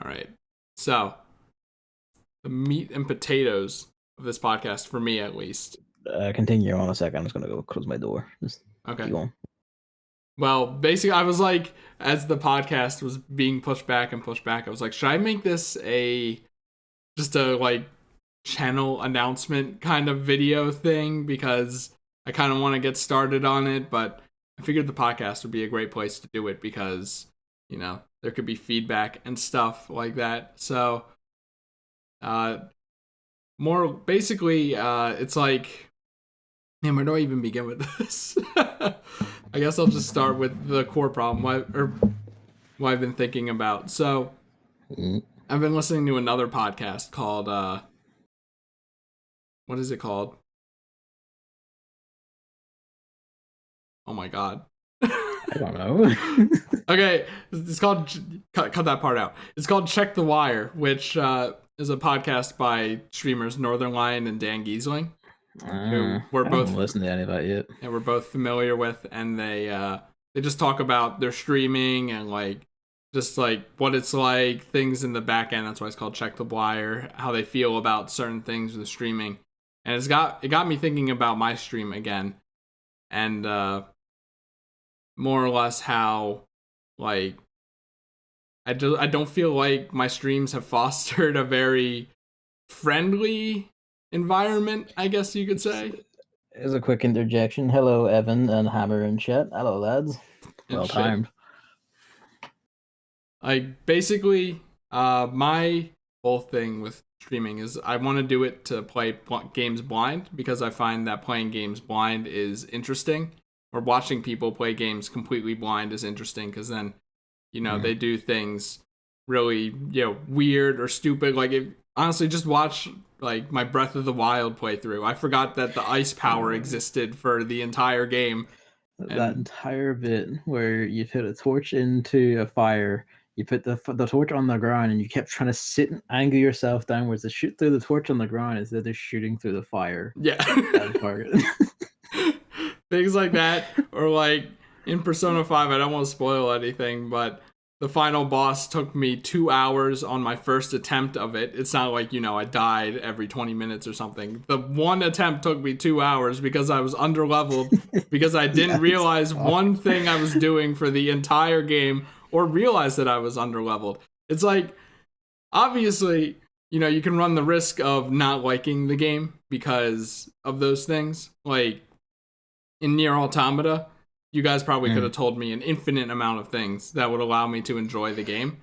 All right. So, the meat and potatoes of this podcast, for me at least. Continue on a second. I'm just gonna go close my door. Just Okay. keep going. Well, basically, I was like, as the podcast was being pushed back and pushed back, I was like, should I make this just a like channel announcement kind of video thing? Because I kind of want to get started on it, but I figured the podcast would be a great place to do it because, there could be feedback and stuff like that. So, uh, more basically, it's like, man, where do I even begin with this? I guess I'll just start with the core problem, what I've been thinking about. So Mm. I've been listening to another podcast called what is it called? Oh my god. I don't know. Okay, it's called cut that part out. It's called Check the Wire, which is a podcast by streamers Northern Lion and Dan Giesling, who we're I haven't both listened to any of that yet. and we're both familiar with, and they just talk about their streaming and like just like what it's like, things in the back end. That's why it's called Check the Wire. How they feel about certain things with streaming, and it got me thinking about my stream again, and more or less how like I don't feel like my streams have fostered a very friendly environment, I guess you could say. As a quick interjection, hello Evan and Hammer in chat. Hello lads. And Well shit. timed. Like basically, my whole thing with streaming is I want to do it to play games blind because I find that playing games blind is interesting, or watching people play games completely blind is interesting because then, they do things really, weird or stupid. Like, honestly, just watch like my Breath of the Wild playthrough. I forgot that the ice power existed for the entire game. That And entire bit where you put a torch into a fire, you put the torch on the ground, and you kept trying to sit and angle yourself downwards to shoot through the torch on the ground instead of shooting through the fire. yeah. That part. Things like that, or like in Persona 5, I don't want to spoil anything, but the final boss took me 2 hours on my first attempt of it. It's not like, I died every 20 minutes or something. The one attempt took me 2 hours because I was underleveled, because I didn't realize one thing I was doing for the entire game, or realize that I was underleveled. It's like, obviously, you can run the risk of not liking the game because of those things. Like, in Nier Automata, you guys probably could have told me an infinite amount of things that would allow me to enjoy the game.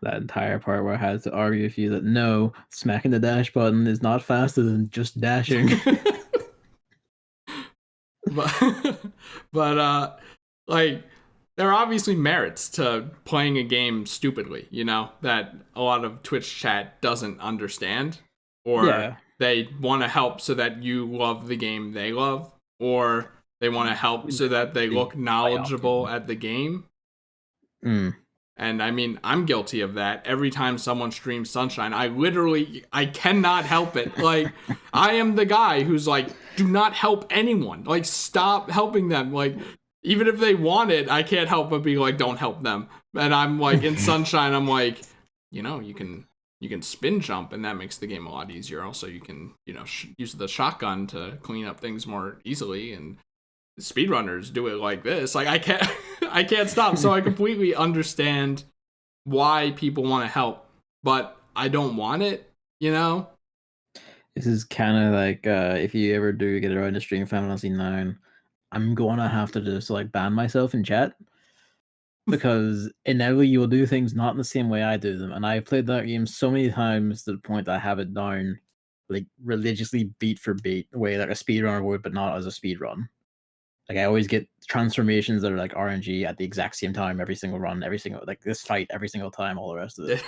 That entire part where I had to argue with you that no, smacking the dash button is not faster than just dashing. but but like, there are obviously merits to playing a game stupidly, that a lot of Twitch chat doesn't understand, or Yeah. they want to help so that you love the game they love, or they want to help so that they look knowledgeable at the game. Mm. And I mean, I'm guilty of that. Every time someone streams Sunshine, I cannot help it. Like, I am the guy who's like, do not help anyone. Like, stop helping them. Like, even if they want it, I can't help but be like, don't help them. And I'm like, in Sunshine, I'm like, you can spin jump, and that makes the game a lot easier. Also, you can, use the shotgun to clean up things more easily, and speedrunners do it like this. Like, I can't stop. So I completely understand why people want to help, but I don't want it, This is kind of like if you ever do get around to stream Final Fantasy 9, I'm gonna have to just like ban myself in chat because inevitably you will do things not in the same way I do them, and I've played that game so many times to the point that I have it down like religiously beat for beat, the way like a speedrunner would, but not as a speedrun. Like, I always get transformations that are like RNG at the exact same time every single run, every single like this fight every single time, all the rest of it.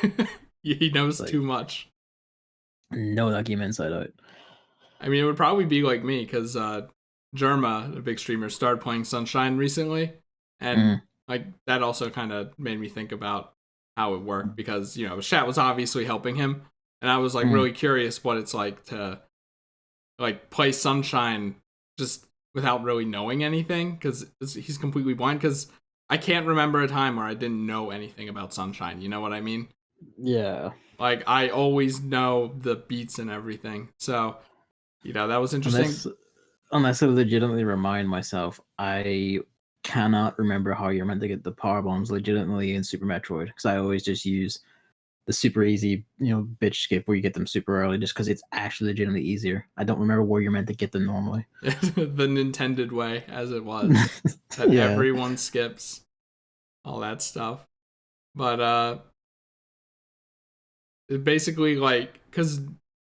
He knows Like, too much. know that game inside out. I mean, it would probably be like me, because Germa, a big streamer, started playing Sunshine recently, and like that also kind of made me think about how it worked, because chat was obviously helping him, and I was like really curious what it's like to like play Sunshine just without really knowing anything, because he's completely blind. Because I can't remember a time where I didn't know anything about Sunshine. You know what I mean? Yeah. Like I always know the beats and everything. So, that was interesting. Unless unless I legitimately remind myself, I cannot remember how you're meant to get the power bombs legitimately in Super Metroid because I always just use the super easy, bitch skip where you get them super early just because it's actually legitimately easier. I don't remember where you're meant to get them normally. The Nintended way as it was that Yeah. everyone skips all that stuff. But it basically like cuz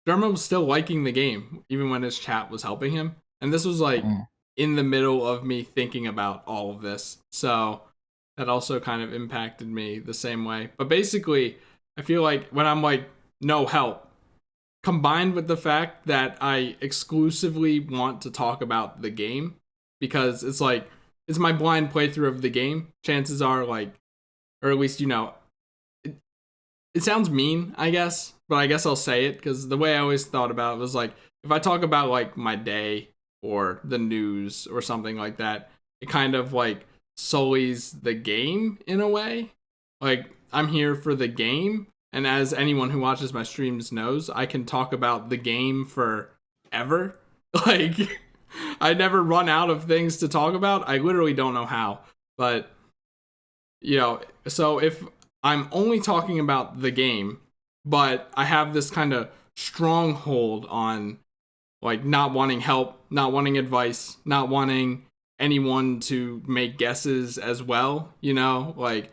Derma was still liking the game even when his chat was helping him. And this was like Mm. in the middle of me thinking about all of this. So that also kind of impacted me the same way. But basically, I feel like when I'm like no help, combined with the fact that I exclusively want to talk about the game because it's like it's my blind playthrough of the game. Chances are like, or at least it sounds mean, I guess, but I guess I'll say it because the way I always thought about it was like if I talk about like my day or the news or something like that, it kind of like sullies the game in a way. Like I'm here for the game, and as anyone who watches my streams knows, I can talk about the game forever. Like I never run out of things to talk about. I literally don't know how, but so if I'm only talking about the game, but I have this kind of stronghold on like not wanting help, not wanting advice, not wanting anyone to make guesses as well, like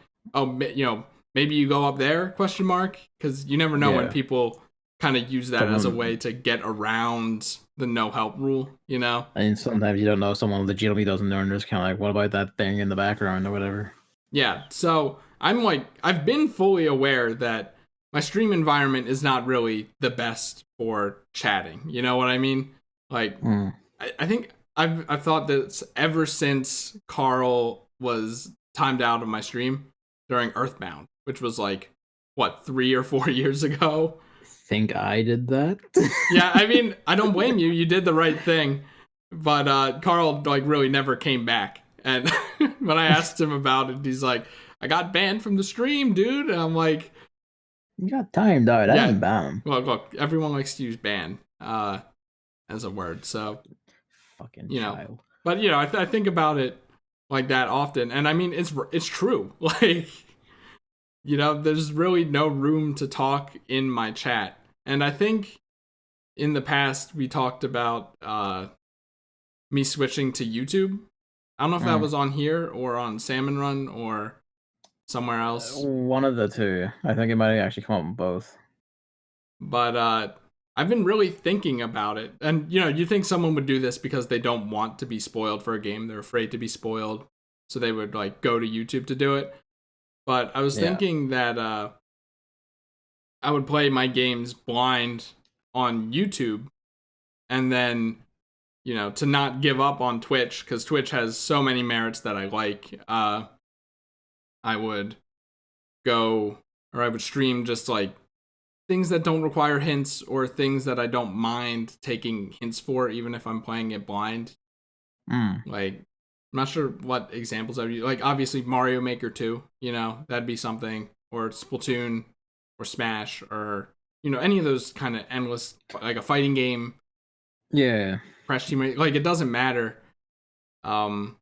maybe you go up there question mark because you never know when Yeah. people kind of use that as a way Someone, to get around the no help rule. and sometimes you don't know someone legitimately doesn't know, and they're just kind of like, what about that thing in the background or whatever? Yeah, so I'm like, I've been fully aware that my stream environment is not really the best for chatting. You know what I mean? Like, Mm. I think I've thought that ever since Carl was timed out of my stream during Earthbound, which was like, what, 3 or 4 years ago? Think I did that? Yeah, I mean, I don't blame you. You did the right thing. But Carl like really never came back. And when I asked him about it, he's like, "I got banned from the stream, dude." And I'm like, You got timed out. I "Yeah, didn't ban him. look, everyone likes to use ban as a word, so Fucking you know." child. But I think about it like that often, and I mean, it's true. Like, there's really no room to talk in my chat, and I think in the past we talked about me switching to YouTube. I don't know if that Mm. was on here or on Salmon Run or somewhere else, One of the two. I think it might actually come up with both. but I've been really thinking about it. And you think someone would do this because they don't want to be spoiled for a game; they're afraid to be spoiled, so they would like go to YouTube to do it. But I was Yeah. thinking that I would play my games blind on YouTube, and then to not give up on Twitch because Twitch has so many merits that I like. I would go or I would stream just like things that don't require hints or things that I don't mind taking hints for, even if I'm playing it blind. Mm. Like, I'm not sure what examples I would use. Like, obviously, Mario Maker 2, that'd be something, or Splatoon, or Smash, or, any of those kind of endless, like a fighting game, Yeah. Crash Team, like, it doesn't matter. Um,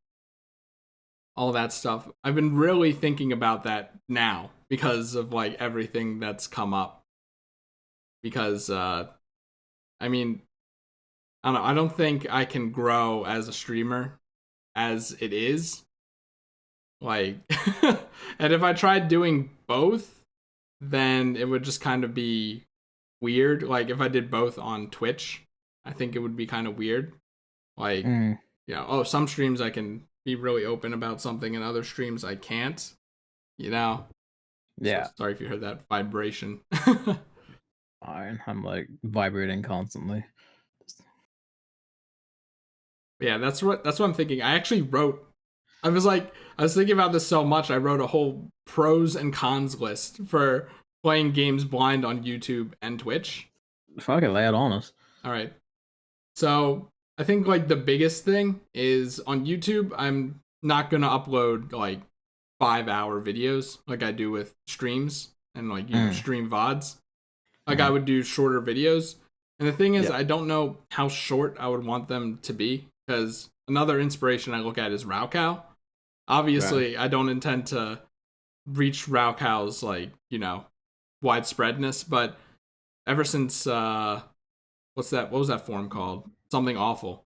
all that stuff. I've been really thinking about that now because of like everything that's come up. Because I mean, I don't know. I don't think I can grow as a streamer as it is. Like, and if I tried doing both, then it would just kind of be weird. Like if I did both on Twitch, I think it would be kind of weird. Like, Mm. some streams I can be really open about something, and other streams I can't. You know. So Yeah. sorry if you heard that vibration. Fine. I'm like vibrating constantly. Yeah, that's what I'm thinking. I actually wrote. I was thinking about this so much. I wrote a whole pros and cons list for playing games blind on YouTube and Twitch. Fuck it, lay it on us. All right. So I think like the biggest thing is on YouTube. I'm not gonna upload like 5-hour videos like I do with streams. and like, Mm, stream VODs. Like, I mhm. would do shorter videos. And the thing is, Yeah. I don't know how short I would want them to be, because another inspiration I look at is Raocow. Right. Obviously, I don't intend to reach Raocow's, like, widespreadness, but ever since what was that forum called? Something awful.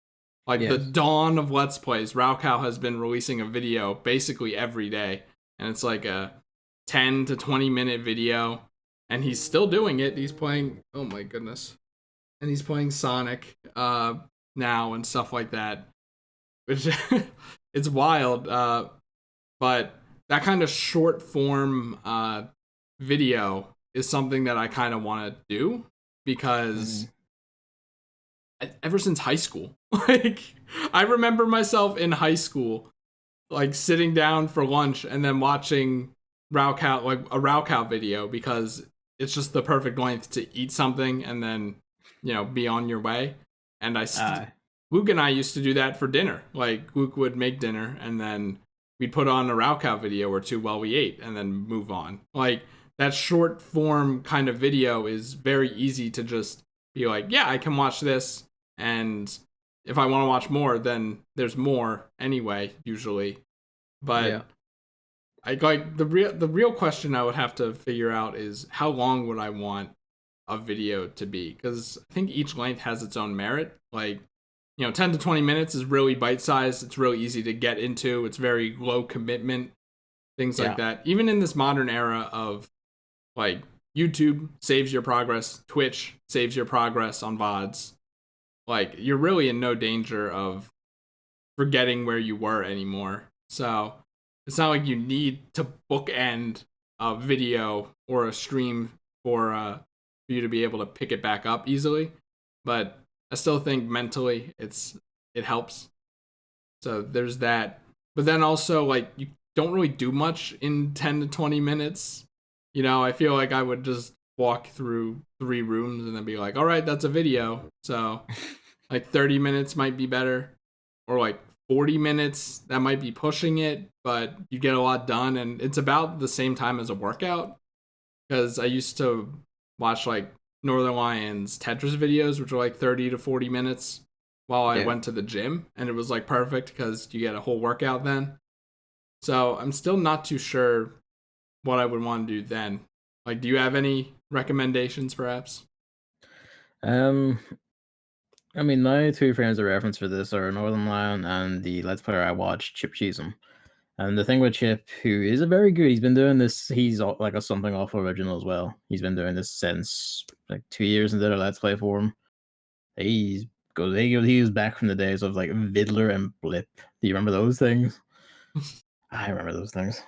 Like the Yes. dawn of Let's Plays, Raocow has been releasing a video basically every day, and it's like a 10 to 20-minute video, and he's still doing it. He's playing. Oh my goodness, and he's playing Sonic now and stuff like that, which it's wild. But that kind of short form video is something that I kind of want to do, because Mm. ever since high school, like, I remember myself in high school, like, sitting down for lunch and then watching Raocow, like a Raocow video, because it's just the perfect length to eat something and then, be on your way. And Aye. Luke and I used to do that for dinner. Like, Luke would make dinner, and then we'd put on a Raocow video or two while we ate and then move on. Like, that short form kind of video is very easy to just be like, yeah, I can watch this, and if I want to watch more, then there's more anyway, usually. But Yeah. I like the real question I would have to figure out is, how long would I want a video to be? Because I think each length has its own merit. Like, 10 to 20 minutes is really bite sized. It's really easy to get into. It's very low commitment, things like Yeah. that. Even in this modern era of, like, YouTube saves your progress, Twitch saves your progress on VODs. Like, you're really in no danger of forgetting where you were anymore. So it's not like you need to bookend a video or a stream for you to be able to pick it back up easily. But I still think mentally it helps. So there's that. But then also, like, you don't really do much in 10 to 20 minutes. I feel like I would just walk through 3 rooms and then be like, all right, that's a video. So like 30 minutes might be better, or like 40 minutes, that might be pushing it, but you get a lot done, and it's about the same time as a workout, because I used to watch like Northern Lions Tetris videos, which are like 30 to 40 minutes while I Yeah. went to the gym, and it was like perfect because you get a whole workout then. So I'm still not too sure what I would want to do then. Like, do you have any recommendations perhaps? Um, I mean, my two frames of reference for this are Northern Lion and the Let's Player I watched, Chip Cheesem. And the thing with Chip, who is a very good, he's been doing this. Like a Something Awful original as well. He's been doing this since like 2 years and did a Let's Play for him. He was back from the days of like Viddler and Blip. Do you remember those things? I remember those things.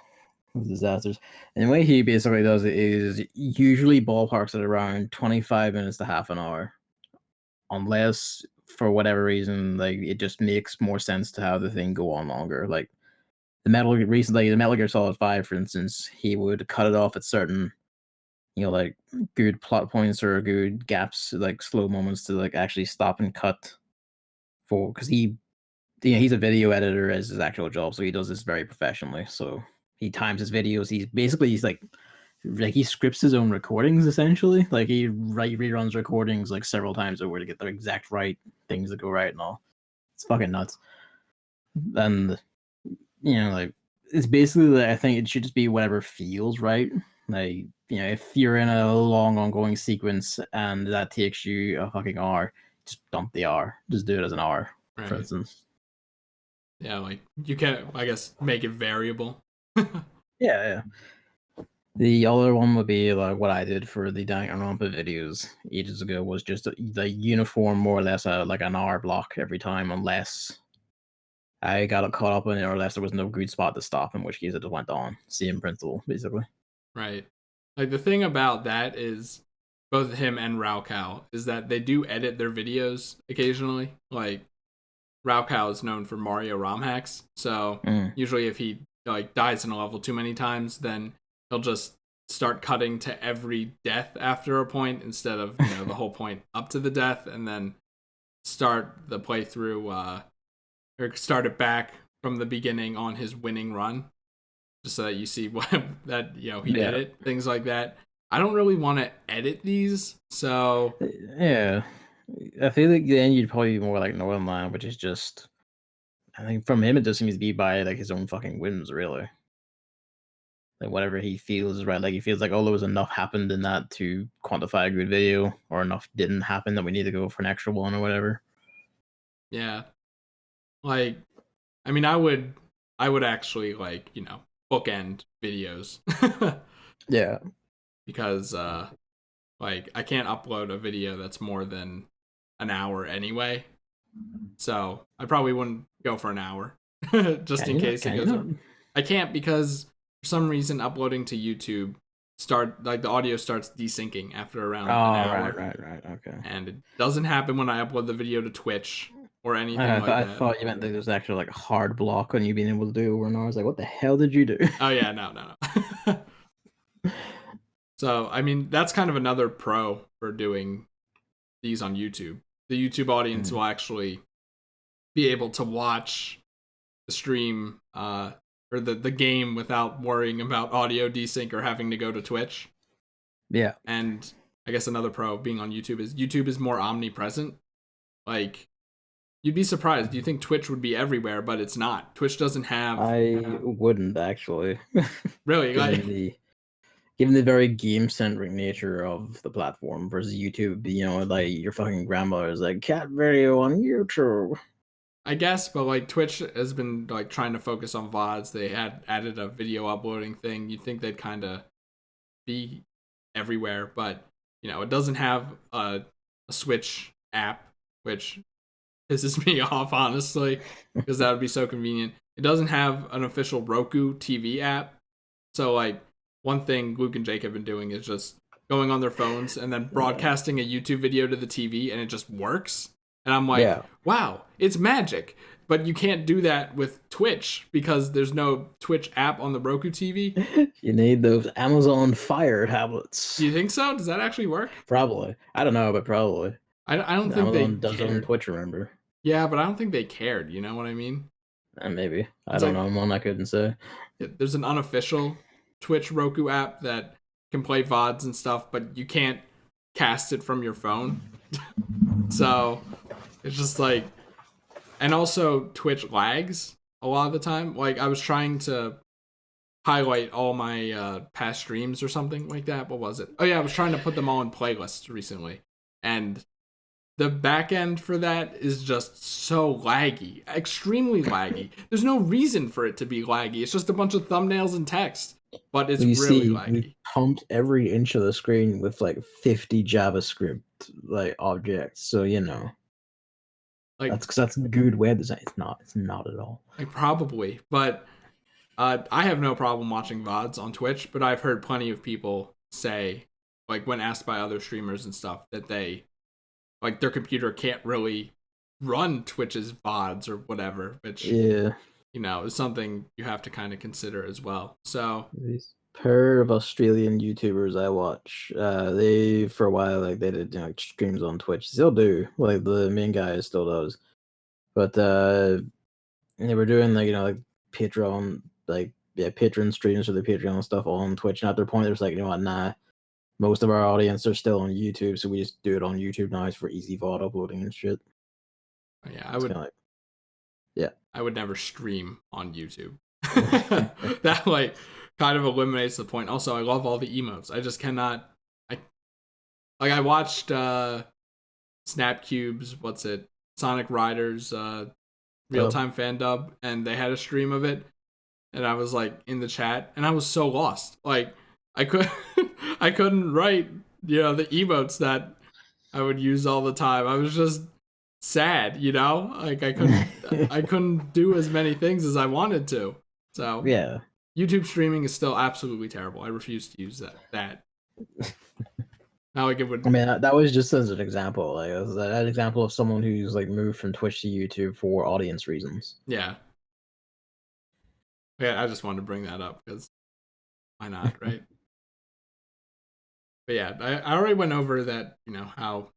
Those disasters. And the way he basically does it is usually ballparks at around 25 minutes to half an hour, unless for whatever reason, like it just makes more sense to have the thing go on longer. Like the Metal Gear Solid 5, for instance, he would cut it off at certain, like good plot points or good gaps, like slow moments to like actually stop and cut for because he's a video editor as his actual job, so he does this very professionally. So he times his videos. He's like he scripts his own recordings essentially. Like reruns recordings like several times over to get the exact right things to go right and all. It's fucking nuts. And like it's basically like, I think it should just be whatever feels right. Like if you're in a long ongoing sequence and that takes you a fucking hour, just dump the hour. Just do it as an hour, for Right. instance. Yeah, like, you can, I guess, make it variable. Yeah, yeah. The other one would be like what I did for the Danganronpa videos ages ago was just the uniform, more or less, like an hour block every time, unless I got caught up in it or unless there was no good spot to stop, in which case it just went on. Same principle, basically. Right. Like, the thing about that is, both him and Raocow, is that they do edit their videos occasionally. Like, Raocow is known for Mario ROM hacks, so Mm, usually if he, like, dies in a level too many times, then he'll just start cutting to every death after a point, instead of, the whole point up to the death, and then start the playthrough, or start it back from the beginning on his winning run. just so that you see what that he did Yeah. it, things like that. I don't really want to edit these, so Yeah. I feel like then you'd probably be more like Northern Line, which is just I think from him it just seems to be by like his own fucking whims, really. Like whatever he feels is right. Like he feels like oh there was enough happened in that to quantify a good video, or enough didn't happen that we need to go for an extra one or whatever. yeah. Like, I mean, I would actually like bookend videos Yeah. because like I can't upload a video that's more than an hour anyway. So I probably wouldn't go for an hour just Can in you not? case it Can you goes not? over. I can't because for some reason uploading to YouTube the audio starts desyncing after around an Oh, right, hour, right, right. Okay. and it doesn't happen when I upload the video to Twitch or anything like I that. thought you meant that there's actually like a hard block on you being able to do it over an hour. I was like, what the hell did you do? Oh yeah, no, no, no. So I mean that's kind of another pro for doing these on YouTube. The YouTube audience Mm. will actually be able to watch the stream or the game without worrying about audio desync or having to go to Twitch. Yeah. And I guess another pro of being on YouTube is more omnipresent. Like you'd be surprised. Do you think Twitch would be everywhere, but it's not. Twitch doesn't have I wouldn't actually, really given like the very game centric nature of the platform versus YouTube. You know, like your fucking grandmother's like cat video on YouTube. I guess, but like Twitch has been like trying to focus on VODs. They had added a video uploading thing. You'd think they'd kind of be everywhere, but it doesn't have a Switch app, which pisses me off honestly, because that would be so convenient. It doesn't have an official Roku TV app, so like one thing Luke and Jake have been doing is just going on their phones and then broadcasting a YouTube video to the TV, and it just works. And I'm like, Yeah. wow, it's magic. But you can't do that with Twitch because there's no Twitch app on the Roku TV. You need those Amazon Fire tablets. Do you think so? Does that actually work? Probably. I don't know, but probably. I don't think they Amazon does own cared. Twitch, remember? Yeah, but I don't think they cared. You know what I mean? Maybe. I It's don't like know. One I couldn't say. there's an unofficial Twitch Roku app that can play VODs and stuff, but you can't cast it from your phone. So it's just like, and also Twitch lags a lot of the time. Like I was trying to highlight all my past streams or something like that. What was it? Oh yeah, I was trying to put them all in playlists recently, and the back end for that is just so laggy, extremely laggy. There's no reason for it to be laggy. It's just a bunch of thumbnails and text, but it's Well, you really see, we laggy. pumped every inch of the screen with like 50 JavaScript like objects. So you know Like, that's because that's good web design. It's not. It's not at all. like probably, but I have no problem watching VODs on Twitch, but I've heard plenty of people say, like when asked by other streamers and stuff, that they like their computer can't really run Twitch's VODs or whatever, which Yeah. is something you have to kind of consider as well. So These pair of Australian YouTubers I watch, they for a while like they did like streams on Twitch. Still do. Like the main guy still does. But they were doing like like Patreon Patreon streams for the Patreon stuff all on Twitch. And at their point, there's like, you know what, nah. Most of our audience are still on YouTube, so we just do it on YouTube now. It's for easy VOD uploading and shit. yeah, It's kind of like, yeah. I would never stream on YouTube. That like kind of eliminates the point. Also, I love all the emotes. I just cannot. I watched Snapcube's Sonic Riders real time fan dub, and they had a stream of it, and I was like in the chat, and I was so lost. Like I could I couldn't write the emotes that I would use all the time. I was just sad, like I couldn't do as many things as I wanted to. So Yeah. YouTube streaming is still absolutely terrible. I refuse to use that. Not like it would. I mean, that was just as an example. Like, it was an example of someone who's like moved from Twitch to YouTube for audience reasons. Yeah. Yeah, I just wanted to bring that up because why not, right? But yeah, I already went over that, how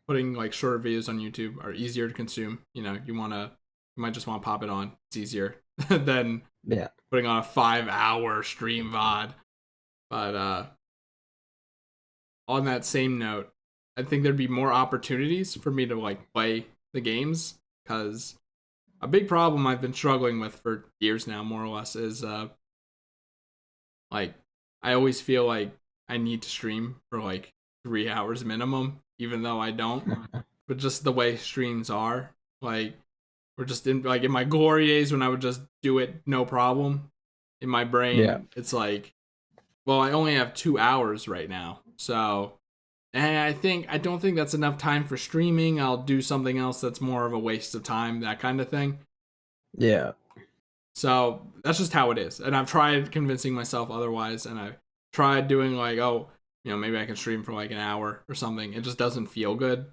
putting like shorter videos on YouTube are easier to consume. You might just want to pop it on. It's easier than Yeah. putting on a 5-hour stream VOD. But on that same note, I think there'd be more opportunities for me to like play the games, because a big problem I've been struggling with for years now, more or less, is like I always feel like I need to stream for like 3 hours minimum, even though I don't. But just the way streams are, like we're just in like in my glory days when I would just do it no problem. In my Yeah. brain, it's like, well, I only have 2 hours right now, so and I don't think that's enough time for streaming. I'll do something else that's more of a waste of time, that kind of thing. Yeah. So that's just how it is. And I've tried convincing myself otherwise, and I've tried doing like, oh, maybe I can stream for like an hour or something. It just doesn't feel good.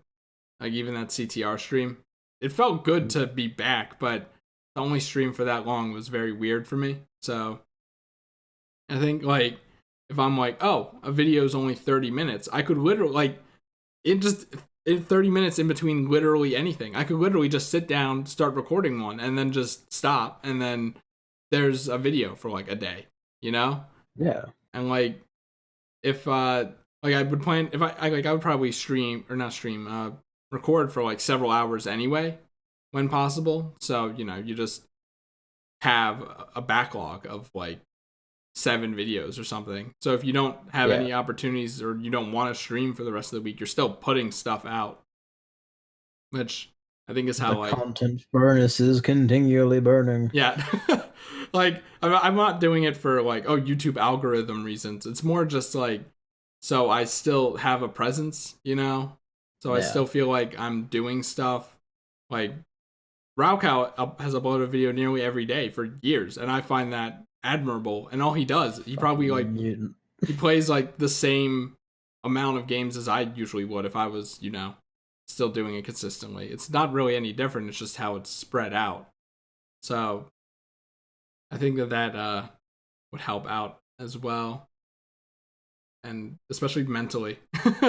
Like even that CTR stream, it felt good to be back, but the only stream for that long was very weird for me. So I think like if I'm like, oh, a video is only 30 minutes, I could literally like it just in 30 minutes in between literally anything. I could literally just sit down, start recording one, and then just stop, and then there's a video for like a day, you know? Yeah. And like if like I would plan if I like I would probably stream or not stream, record for like several hours anyway when possible. So, you just have a backlog of like 7 videos or something. So if you don't have Yeah. any opportunities or you don't want to stream for the rest of the week, you're still putting stuff out, which I think is The how like content furnace is continually burning. yeah, like I'm not doing it for like, oh, YouTube algorithm reasons. It's more just like so I still have a presence, so I Yeah. still feel like I'm doing stuff. Like Raukau has uploaded a video nearly every day for years, and I find that admirable. And all he does, he probably like Fucking mutant. he plays like the same amount of games as I usually would if I was, still doing it consistently. It's not really any different. It's just how it's spread out. So I think that would help out as well, and especially mentally,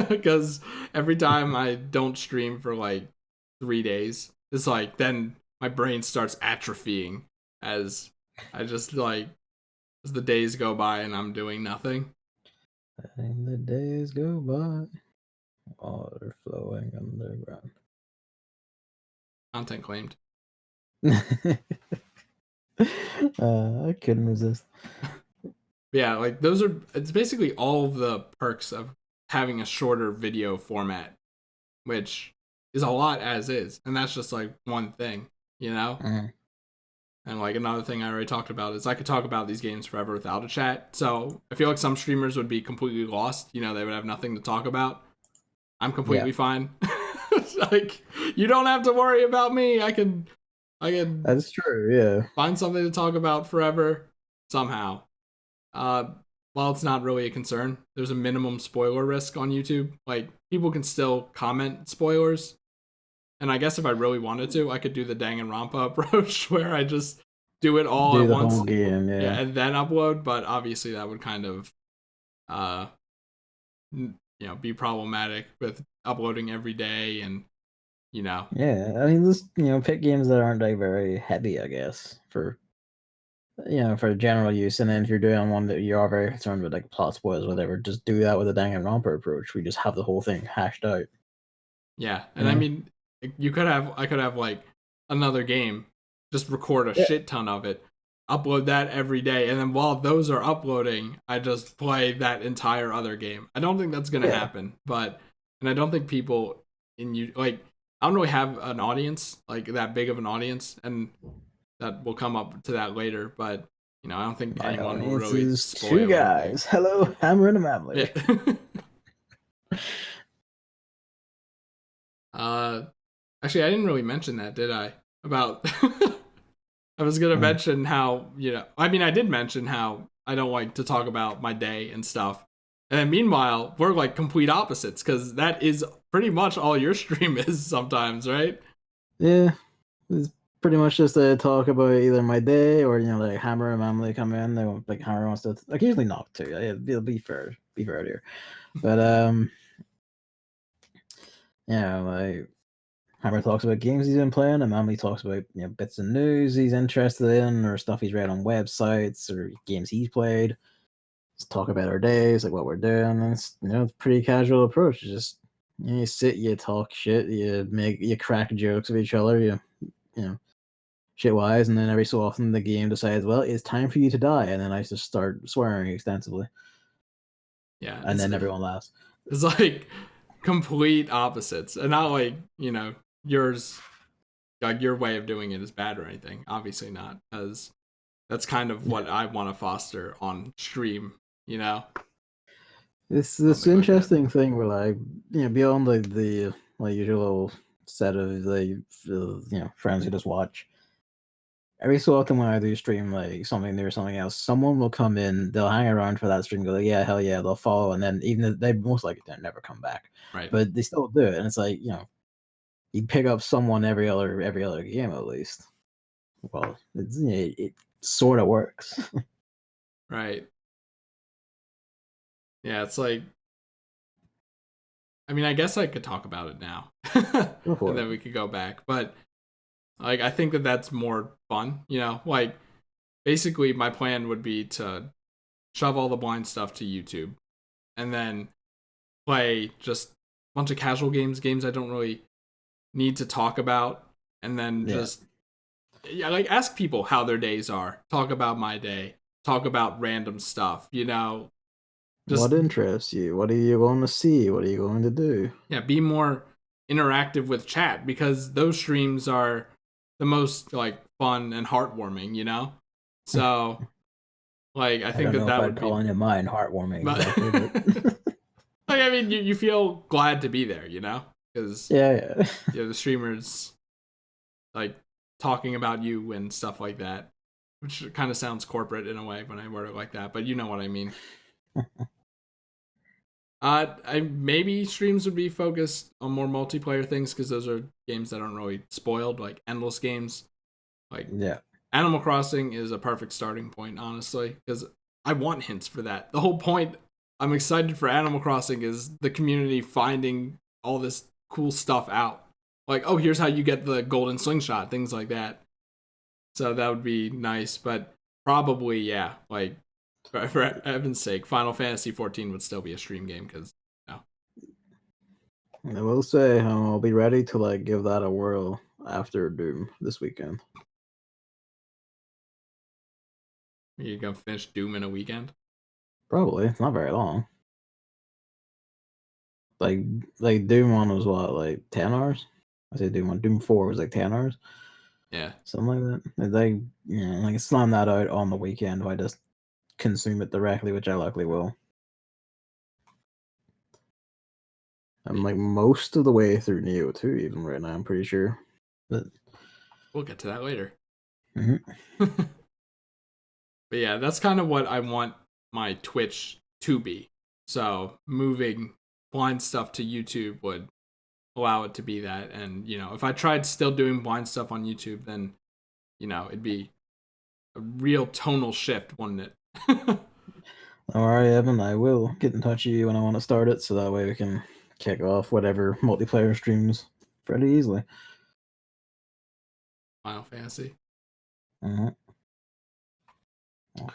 because every time I don't stream for like 3 days, it's like then my brain starts atrophying as I just like as the days go by and I'm doing nothing. And the days go by, water flowing underground. Content claimed. I couldn't resist. Yeah, like it's basically all of the perks of having a shorter video format, which is a lot as is. And that's just like one thing, you know? Mm. And like another thing I already talked about is I could talk about these games forever without a chat. So I feel like some streamers would be completely lost. They would have nothing to talk about. I'm Yeah, completely fine. Like you don't have to worry about me. I can that's true. Yeah, find something to talk about forever somehow. Uh, while it's not really a concern, there's a minimum spoiler risk on YouTube. Like people can still comment spoilers, and I guess if I really wanted to, I could do the Danganronpa approach where I just do it all do at the once, whole game. yeah, Yeah, and then upload. But obviously, that would kind of, be problematic with uploading every day, and you know, yeah. I mean, just pick games that aren't like very heavy, I guess, for for general use. And then if you're doing one that you are very concerned with, like plot spoilers, whatever, just do that with a Danganronpa approach. We just have the whole thing hashed out. yeah. And I Yeah, mean, I could have like another game, just record a yeah, shit ton of it, upload that every day, and then while those are uploading, I just play that entire other game. I don't think that's gonna yeah. happen, and I don't think people like I don't really have an audience like that big of an audience, and that will come up to that later. But I don't think My anyone will audience really is two spoil anything. guys. Hello, Hammer and a Yeah. Mamley. uh, Actually, I didn't really mention that, did I? About I was gonna Mm. mention how I mean, I did mention how I don't like to talk about my day and stuff. And then meanwhile, we're like complete opposites because that is pretty much all your stream is sometimes, right? Yeah, it's pretty much just a talk about either my day or like Hammer and Mamley come in. They want like Hammer wants to occasionally knock too. Yeah, it'll be fair here. But like Hammer talks about games he's been playing, and Manly talks about bits of news he's interested in, or stuff he's read on websites, or games he's played. Just talk about our days, like what we're doing. And it's it's a pretty casual approach. Just you sit, you talk shit, you crack jokes with each other, you know shit wise, and then every so often the game decides, well, it's time for you to die, and then I just start swearing extensively, Yeah, and then everyone laughs. it's like complete opposites, and not like yours, like your way of doing it is bad or anything. Obviously not, because that's kind of what I want to foster on stream. It's this Something like that. interesting thing where like beyond like the like usual set of friends who just watch. Every so often when I do stream like something new or something else, someone will come in, they'll hang around for that stream, go like, yeah, hell yeah, they'll follow, and then even if they most likely don't never come back, Right. but they still do it, and it's like you pick up someone every other game at least. Well, it sort of works. Right. Yeah, it's like, I mean, I guess I could talk about it now, Go and for it. then we could go back. But like, I think that that's more fun. Like basically, my plan would be to shove all the blind stuff to YouTube, and then play just a bunch of casual games I don't really need to talk about, and then Yeah. just like ask people how their days are, talk about my day, talk about random stuff. Just What interests you? What are you going to see? What are you going to do? yeah, be more interactive with chat, because those streams are the most like fun and heartwarming. So like I I think don't that know if that I'd would call be, any of mine heartwarming but exactly, but like I mean you feel glad to be there, because yeah. the streamers like talking about you and stuff like that, which kind of sounds corporate in a way when I word it like that, but you know what I mean. I maybe streams would be focused on more multiplayer things, because those are games that aren't really spoiled, like endless games. Like Yeah. Animal Crossing is a perfect starting point, honestly, because I want hints for that. The whole point I'm excited for Animal Crossing is the community finding all this cool stuff out. Like, oh, here's how you get the golden slingshot, things like that. So that would be nice, but probably, yeah, like for Evan's sake, Final Fantasy 14 would still be a stream game, because I will say I'll be ready to like give that a whirl after Doom this weekend. you're gonna finish Doom in a weekend. Probably. It's not very long. Like like Doom 1 was what, like 10 hours? I say Doom 1. Doom 4 was like 10 hours. Yeah. Something like that. It's like like slam that out on the weekend if I just consume it directly, which I likely will. I'm like most of the way through Neo 2 even right now, I'm pretty sure. But We'll get to that later. mhm. But yeah, that's kind of what I want my Twitch to be. So moving blind stuff to YouTube would allow it to be that. And, if I tried still doing blind stuff on YouTube, then, it'd be a real tonal shift, wouldn't it? All right, Evan, I will get in touch with you when I want to start it, so that way we can kick off whatever multiplayer streams pretty easily. Final Fantasy. Mm-hmm.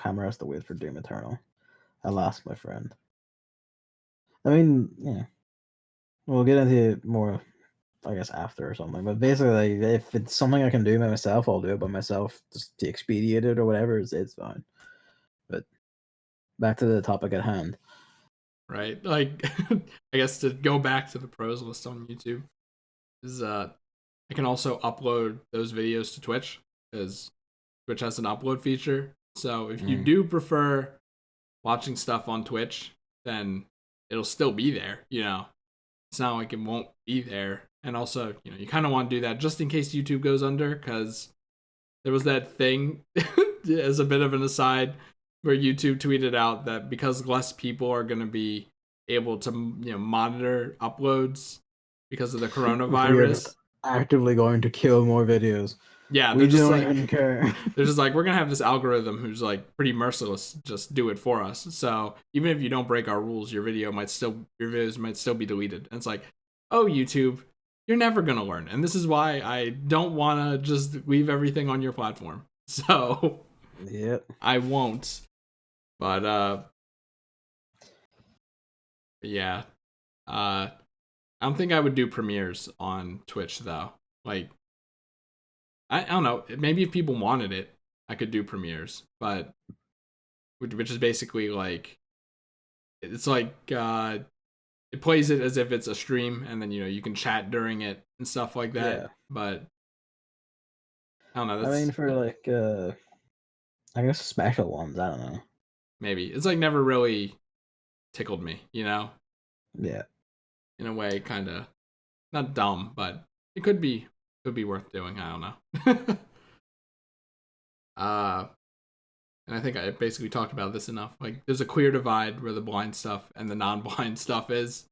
Hammer has to wait for Doom Eternal. Alas, my friend. I mean, yeah, we'll get into it more, I guess, after or something. But basically, like, if it's something I can do by myself, I'll do it by myself, just to expedite it or whatever. It's fine. But back to the topic at hand. Right? Like, I guess to go back to the pros list on YouTube, is I can also upload those videos to Twitch, because Twitch has an upload feature. So if you Mm. do prefer watching stuff on Twitch, then it'll still be there. It's not like it won't be there. And also, you kind of want to do that just in case YouTube goes under, because there was that thing as a bit of an aside where YouTube tweeted out that because less people are going to be able to monitor uploads because of the We are just coronavirus. actively going to kill more videos. Yeah, they're We just don't like even care. they're just like, we're gonna have this algorithm who's like pretty merciless, just do it for us. So even if you don't break our rules, your videos might still be deleted. And it's like, oh YouTube, you're never gonna learn, and this is why I don't want to just leave everything on your platform. So Yep. I won't. But yeah. I don't think I would do premieres on Twitch though. Like I don't know. Maybe if people wanted it, I could do premieres, but which is basically like it's like it plays it as if it's a stream, and then you can chat during it and stuff like that. Yeah. But I don't know. I mean, That's for like, I guess special ones. I don't know. maybe it's like never really tickled me. Yeah. In a way, kind of not dumb, but it could be worth doing. I don't know. uh, and I think I basically talked about this enough. Like, there's a clear divide where the blind stuff and the non-blind stuff is.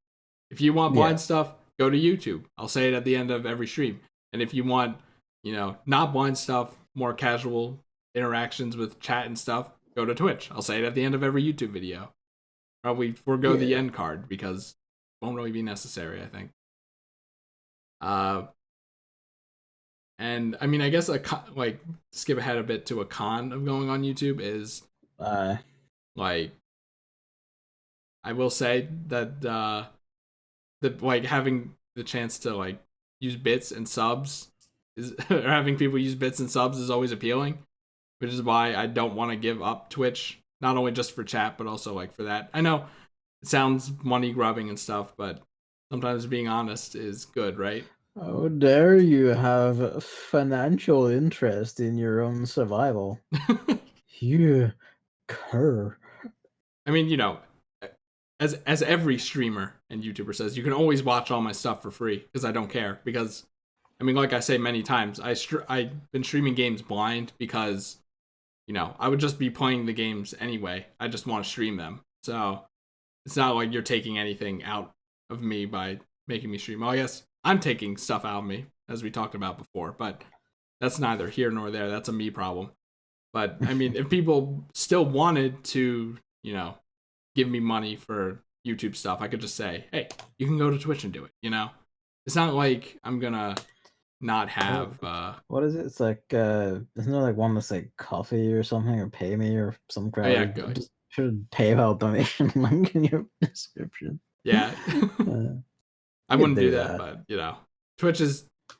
If you want Yeah. blind stuff, go to YouTube. I'll say it at the end of every stream. And if you want, not blind stuff, more casual interactions with chat and stuff, go to Twitch. I'll say it at the end of every YouTube video. Probably forego the Yeah. end card because it won't really be necessary, I think. Uh, and I mean, I guess like skip ahead a bit to a con of going on YouTube is like I will say that like having the chance to like use bits and subs is or having people use bits and subs is always appealing, which is why I don't want to give up Twitch, not only just for chat but also like for that. I know it sounds money grubbing and stuff, but sometimes being honest is good, right? How dare you have financial interest in your own survival? You cur. I mean, as every streamer and YouTuber says, you can always watch all my stuff for free because I don't care. Because I mean, like I say many times, I've been streaming games blind because I would just be playing the games anyway. I just want to stream them, so it's not like you're taking anything out of me by making me stream. Well, I guess I'm taking stuff out of me, as we talked about before, but that's neither here nor there. That's a me problem. But I mean, if people still wanted to, give me money for YouTube stuff, I could just say, hey, you can go to Twitch and do it. It's not like I'm gonna not have What is it? It's like isn't there like one that's like coffee or something or pay me or some oh crap? yeah, Just put a PayPal donation link in your description. yeah. I You can wouldn't do do that, that. but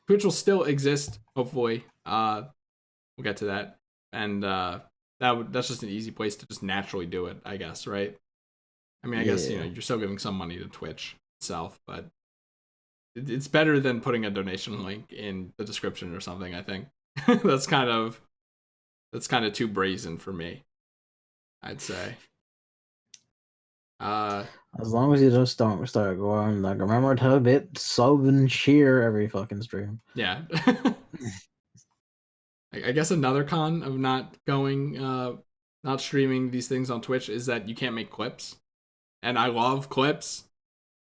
Twitch will still exist, hopefully. We'll get to that. And that's just an easy place to just naturally do it, I guess, right? I mean, I guess, Yeah. you're still giving some money to Twitch itself, but it's better than putting a donation link in the description or something, I think. that's kind of too brazen for me, I'd say. As long as you just don't start going like, remember to hit sub and cheer every fucking stream. Yeah. I guess another con of not streaming these things on Twitch is that you can't make clips. And I love clips.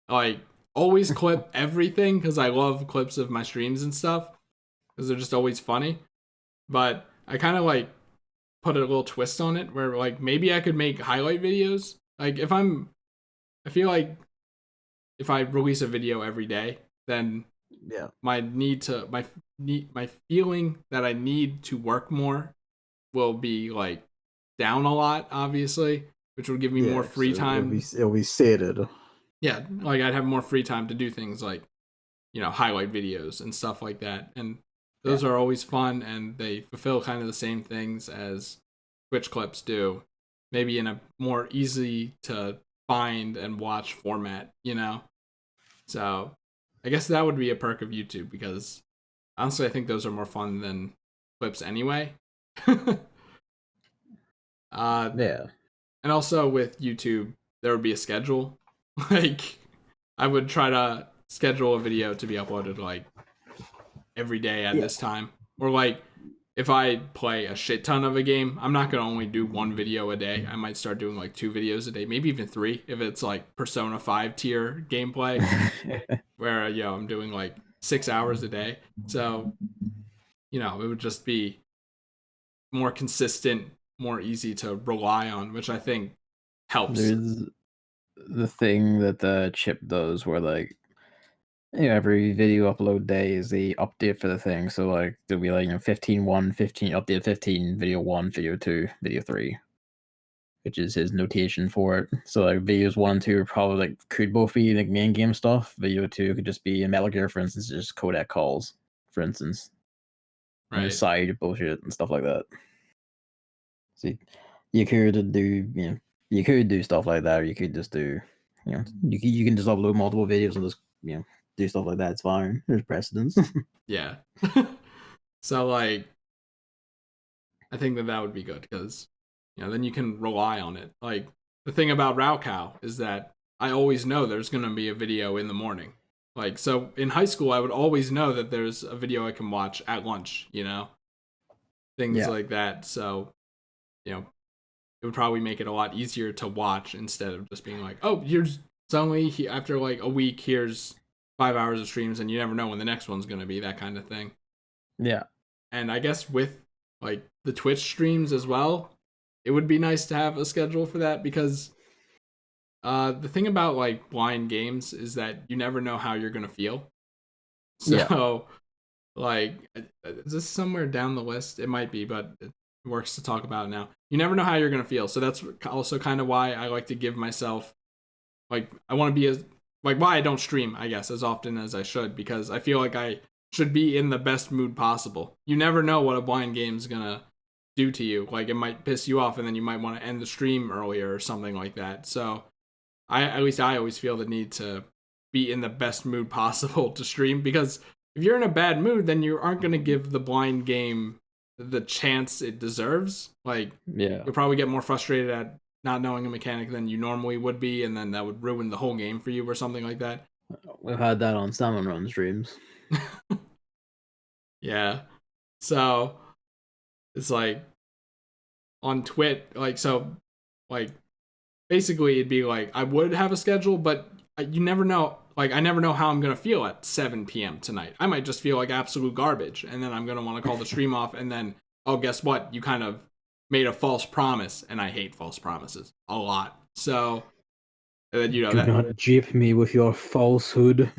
Like, always clip everything because I love clips of my streams and stuff because they're just always funny. But I kind of like put a little twist on it where like maybe I could make highlight videos. Like I feel like if I release a video every day, then Yeah. my feeling that I need to work more will be like down a lot, obviously, which would give me more free time. It'll be sated. Yeah, like I'd have more free time to do things like highlight videos and stuff like that, and those are always fun and they fulfill kind of the same things as Twitch clips do, maybe in a more easy to find and watch format. So I guess that would be a perk of YouTube because honestly I think those are more fun than clips anyway. Yeah. And also with YouTube there would be a schedule. Like I would try to schedule a video to be uploaded like every day at this time, or like if I play a shit ton of a game, I'm not gonna only do one video a day. I might start doing like 2 videos a day, maybe even 3 if it's like Persona 5 tier gameplay, where I'm doing like 6 hours a day. So it would just be more consistent, more easy to rely on, which I think helps. There's the thing that the chip does where like Yeah, every video upload day is the update for the thing. So like there'll be like 15.1, 15 update 15, video 1, video 2, video 3, which is his notation for it. So like videos 1 and 2 are probably like could both be like main game stuff. Video 2 could just be in Metal Gear, for instance, just codec calls, for instance, and Right. side bullshit and stuff like that. See, you could do you could do stuff like that, or you could just do you can just upload multiple videos and just do stuff like that. It's fine. There's precedence. Yeah. So like I think that would be good because then you can rely on it. Like the thing about Raocow is that I always know there's going to be a video in the morning. Like so in high school I would always know that there's a video I can watch at lunch, things Yeah. like that. So, it would probably make it a lot easier to watch instead of just being like, "Oh, here's suddenly after like a week here's 5 hours of streams and you never know when the next one's going to be," that kind of thing. Yeah. And I guess with like the Twitch streams as well, it would be nice to have a schedule for that because the thing about like blind games is that you never know how you're gonna feel. Yeah. So like, is this somewhere down the list? It might be, but it works to talk about it now. You never know how you're gonna feel. So that's also kind of why I like to give myself like I want to be as like why I don't stream, I guess, as often as I should because I feel like I should be in the best mood possible. You never know what a blind game's gonna do to you. Like it might piss you off, and then you might want to end the stream earlier or something like that. So at least I always feel the need to be in the best mood possible to stream because if you're in a bad mood, then you aren't gonna give the blind game the chance it deserves. Like Yeah. you'll probably get more frustrated at not knowing a mechanic than you normally would be, and then that would ruin the whole game for you or something like that. We've had that on Salmon Run streams. Yeah. So it's like on Twit, like so, like basically it'd be like I would have a schedule, but you never know. Like I never know how I'm gonna feel at 7 p.m. tonight. I might just feel like absolute garbage, and then I'm gonna want to call the stream off, and then oh, guess what? You kind of made a false promise, and I hate false promises a lot. So and then Do that. not jip me with your falsehood.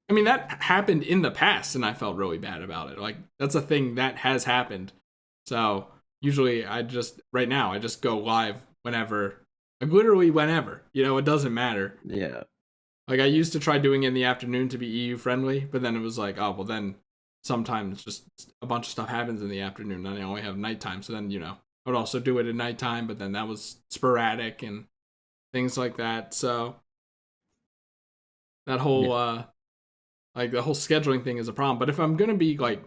I mean, that happened in the past, and I felt really bad about it. Like that's a thing that has happened. So usually, right now I just go live whenever, like literally whenever. It doesn't matter. Yeah. Like I used to try doing it in the afternoon to be EU friendly, but then it was like, oh well, then sometimes just a bunch of stuff happens in the afternoon, and I only have nighttime. So then I would also do it at nighttime, but then that was sporadic and things like that. So that whole Yeah. like the whole scheduling thing is a problem. But if I'm gonna be like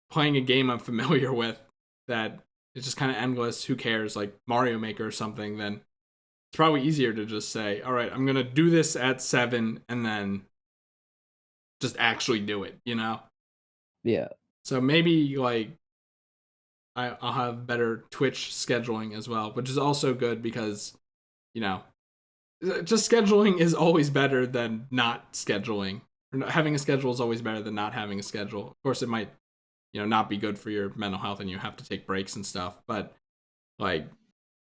playing a game I'm familiar with that is just kind of endless, who cares? Like Mario Maker or something, then it's probably easier to just say, all right, I'm gonna do this at 7 and then just actually do it. Yeah. So maybe like I'll have better Twitch scheduling as well, which is also good because you know just scheduling is always better than not scheduling. Having a schedule is always better than not having a schedule. Of course, it might not be good for your mental health and you have to take breaks and stuff, but like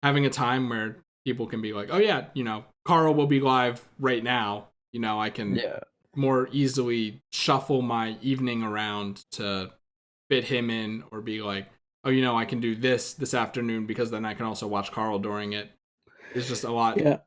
having a time where people can be like, oh yeah, Carl will be live right now. I can Yeah. more easily shuffle my evening around to fit him in, or be like, oh, I can do this afternoon because then I can also watch Carl during it. It's just a lot Yeah.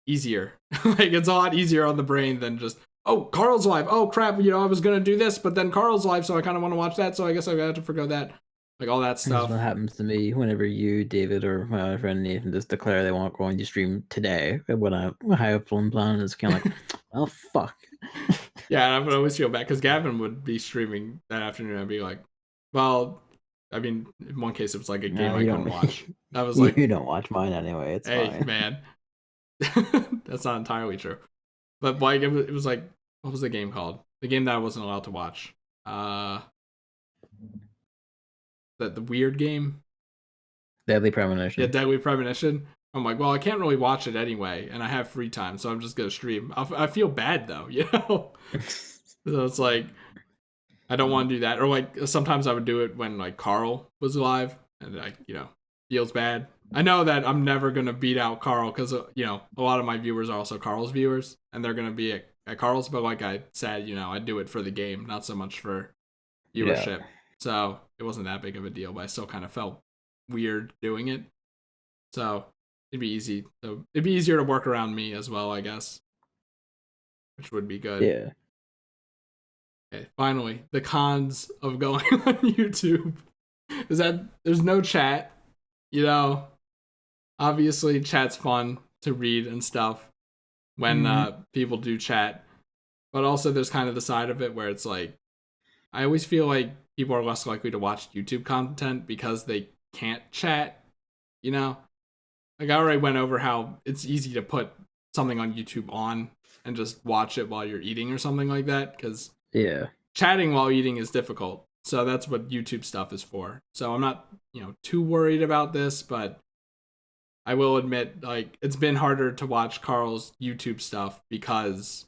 easier. Like it's a lot easier on the brain than just, oh, Carl's live. Oh crap, I was gonna do this, but then Carl's live, so I kind of want to watch that. So I guess I got to forgo that, like all that This is stuff. what happens to me whenever you, David, or my other friend Nathan just declare they want going to stream today. When I have one plan, it's kind of like, oh fuck. Yeah, I would always feel bad because Gavin would be streaming that afternoon. I'd be like, well, I mean, in one case it was like a game No, I you couldn't don't. watch. I was like, You don't watch mine anyway. It's hey fine. man, that's not entirely true. But like it was like, what was the game called? The game that I wasn't allowed to watch. The weird game. Deadly Yeah, Premonition. Deadly Premonition. I'm like, well, I can't really watch it anyway, and I have free time, so I'm just gonna stream. I feel bad though, So it's like I don't want to do that. Or like sometimes I would do it when like Carl was live, and like feels bad. I know that I'm never gonna beat out Carl because a lot of my viewers are also Carl's viewers, and they're gonna be at Carl's, but like I said, I do it for the game, not so much for Yeah. viewership. So it wasn't that big of a deal, but I still kind of felt weird doing it. So it'd be easy. So it'd be easier to work around me as well, I guess, which would be good. Yeah. Okay, finally, the cons of going on YouTube is that there's no chat. Obviously, chat's fun to read and stuff when people do chat, but also there's kind of the side of it where it's like I always feel like people are less likely to watch YouTube content because they can't chat. Like I already went over how it's easy to put something on YouTube on and just watch it while you're eating or something like that, because Yeah. chatting while eating is difficult. So that's what YouTube stuff is for. So I'm not, too worried about this, but I will admit, like, it's been harder to watch Carl's YouTube stuff because,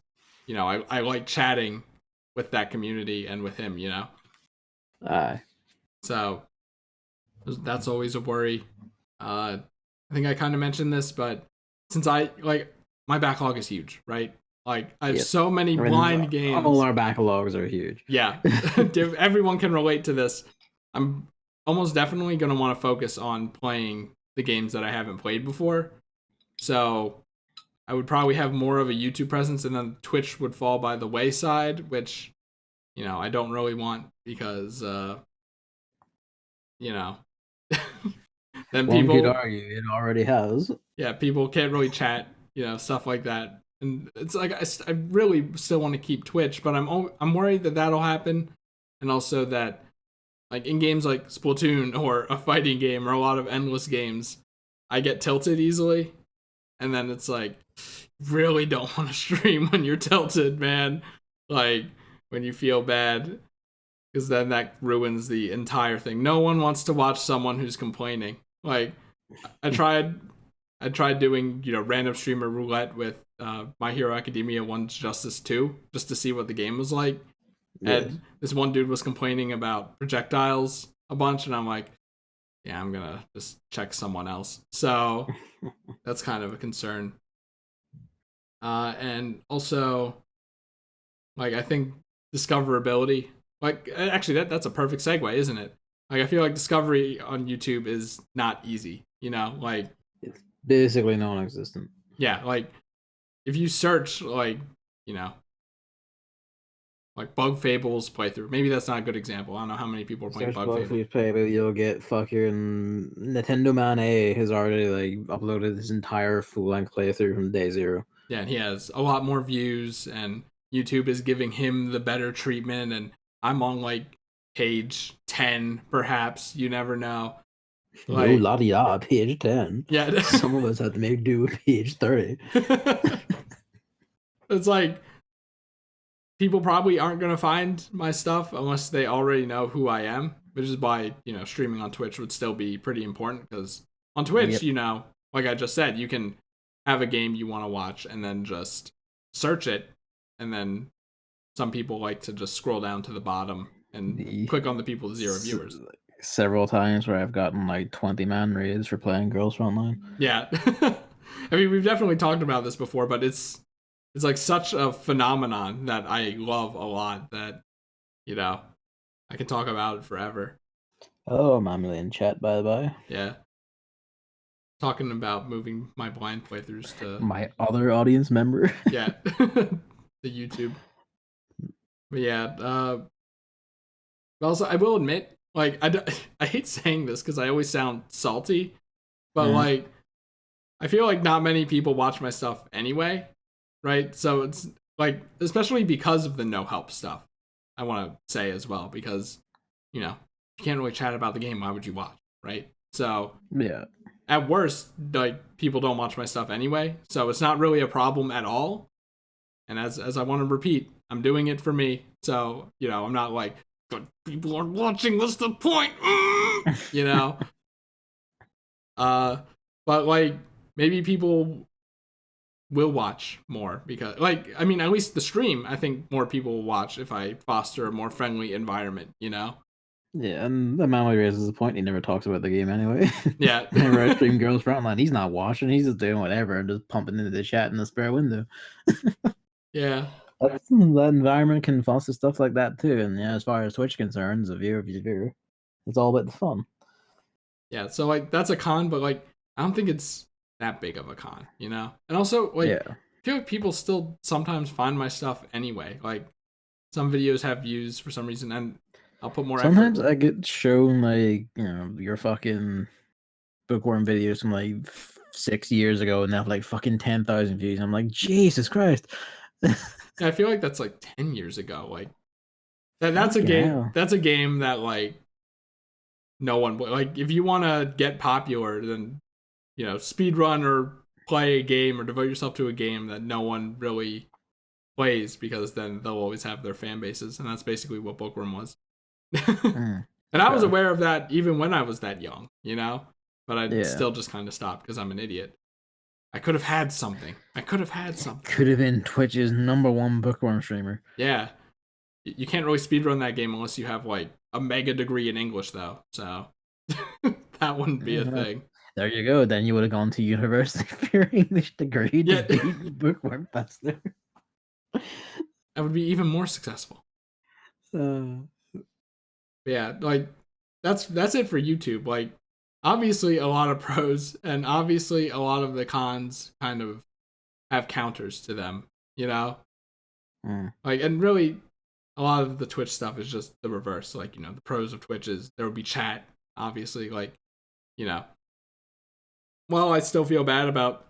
I like chatting with that community and with him, Aye. So that's always a worry. I think I kind of mentioned this, but since my backlog is huge, right? Like I have so many blind games. All our backlogs are huge. Yeah, everyone can relate to this. I'm almost definitely going to want to focus on playing the games that I haven't played before. So I would probably have more of a YouTube presence, and then Twitch would fall by the wayside, which, I don't really want because, then One people could argue it already has. Yeah, people can't really chat, stuff like that. And it's like I really still want to keep Twitch, but I'm worried that that'll happen, and also that like in games like Splatoon or a fighting game or a lot of endless games, I get tilted easily, and then it's like really don't want to stream when you're tilted, man. Like when you feel bad, because then that ruins the entire thing. No one wants to watch someone who's complaining. Like I tried doing, random streamer roulette with My Hero Academia 1's Justice 2 just to see what the game was like. Yes. And this one dude was complaining about projectiles a bunch, and I'm like, yeah, I'm gonna just check someone else. So that's kind of a concern. And also, like, I think discoverability, like, actually, that's a perfect segue, isn't it? Like, I feel like discovery on YouTube is not easy, like, it's basically non-existent. Yeah, like, if you search, like, like Bug Fables playthrough, maybe that's not a good example. I don't know how many people are playing Bug Fables. Playthrough, you'll get fucking Nintendo Man A has already like uploaded his entire full-length playthrough from day zero. Yeah, and he has a lot more views, and YouTube is giving him the better treatment, and I'm on like page 10, perhaps. You never know. Like, no, la di page 10. Yeah. Some of us have to make do with page 30. It's like people probably aren't going to find my stuff unless they already know who I am, which is why, streaming on Twitch would still be pretty important, because on Twitch, like I just said, you can have a game you want to watch and then just search it, and then some people like to just scroll down to the bottom and click on the people with 0 viewers. Several times where I've gotten like 20-man raids for playing Girls Frontline. Yeah. I mean, we've definitely talked about this before, but it's like such a phenomenon that I love a lot that, I can talk about it forever. Oh, Mamily in chat, by the by. Yeah. Talking about moving my blind playthroughs to my other audience member. Yeah. The YouTube. But yeah, also I will admit, like, I hate saying this because I always sound salty, but like, I feel like not many people watch my stuff anyway, right? So it's like, especially because of the no help stuff, I want to say as well, because, you can't really chat about the game. Why would you watch, right? So yeah, at worst, like, people don't watch my stuff anyway, so it's not really a problem at all. And as I want to repeat, I'm doing it for me, so I'm not like, but people are watching. What's the point? But like, maybe people will watch more because, like, I mean, at least the stream, I think more people will watch if I foster a more friendly environment. Yeah, and the man raises the point. He never talks about the game anyway. Yeah. Whenever I stream Girls Frontline, he's not watching. He's just doing whatever and just pumping into the chat in the spare window. Yeah. That environment can foster stuff like that too. And yeah, as far as Twitch concerns, a viewer, it's all about the fun. Yeah, so like that's a con, but like I don't think it's that big of a con, you know? And also like Yeah. I feel like people still sometimes find my stuff anyway. Like some videos have views for some reason and I'll put more effort. Sometimes I get shown like, your fucking bookworm videos from like 6 years ago and they have like fucking 10,000 views. I'm like, Jesus Christ. Yeah, I feel like that's like 10 years ago. Like that's a Fucking game hell. that's a game that like no one like if you want to get popular then speed run or play a game or devote yourself to a game that no one really plays because then they'll always have their fan bases and that's basically what Bookworm was. Mm, And I was okay. aware of that even when I was that young, but I Yeah. still just kind of stopped because I'm an idiot. I could have had something. Could have been Twitch's #1 bookworm streamer. Yeah, you can't really speedrun that game unless you have like a mega degree in English though, so that wouldn't be a thing. There you go. Then you would have gone to university for your English degree to Yeah, beat bookworm faster. that would be even more successful. Uh, But yeah, like that's it for YouTube. Like obviously a lot of pros and obviously a lot of the cons kind of have counters to them, you know? mm, Like and really a lot of the Twitch stuff is just the reverse. Like, the pros of Twitch is there would be chat, obviously, like, you know. Well, I still feel bad about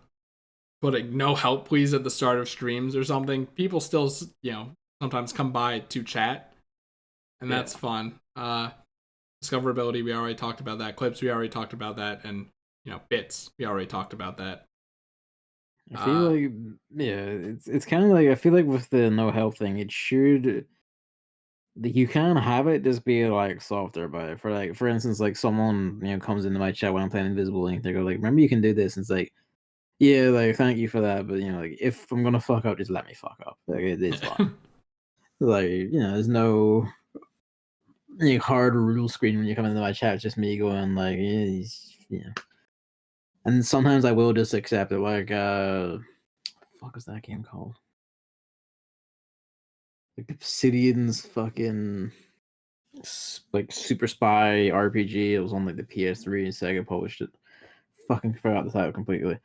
putting no help please at the start of streams or something. People still, sometimes come by to chat, and yeah. that's fun. Discoverability, we already talked about that. Clips, we already talked about that. And, bits, we already talked about that. I feel like, yeah, it's kind of like, I feel like with the no help thing, it should, you can have it just be like softer about it. For instance, like someone, comes into my chat when I'm playing Invisible Link, they go like, remember you can do this. And it's like, yeah, like thank you for that. But, like if I'm going to fuck up, just let me fuck up. Like it's fine. Like, there's no hard rule screen when you come into my chat. It's just me going like, yeah. And sometimes I will just accept it. Like, fuck is that game called? Like Obsidian's fucking like Super Spy RPG. It was on like the PS3 and Sega published it. Fucking forgot the title completely.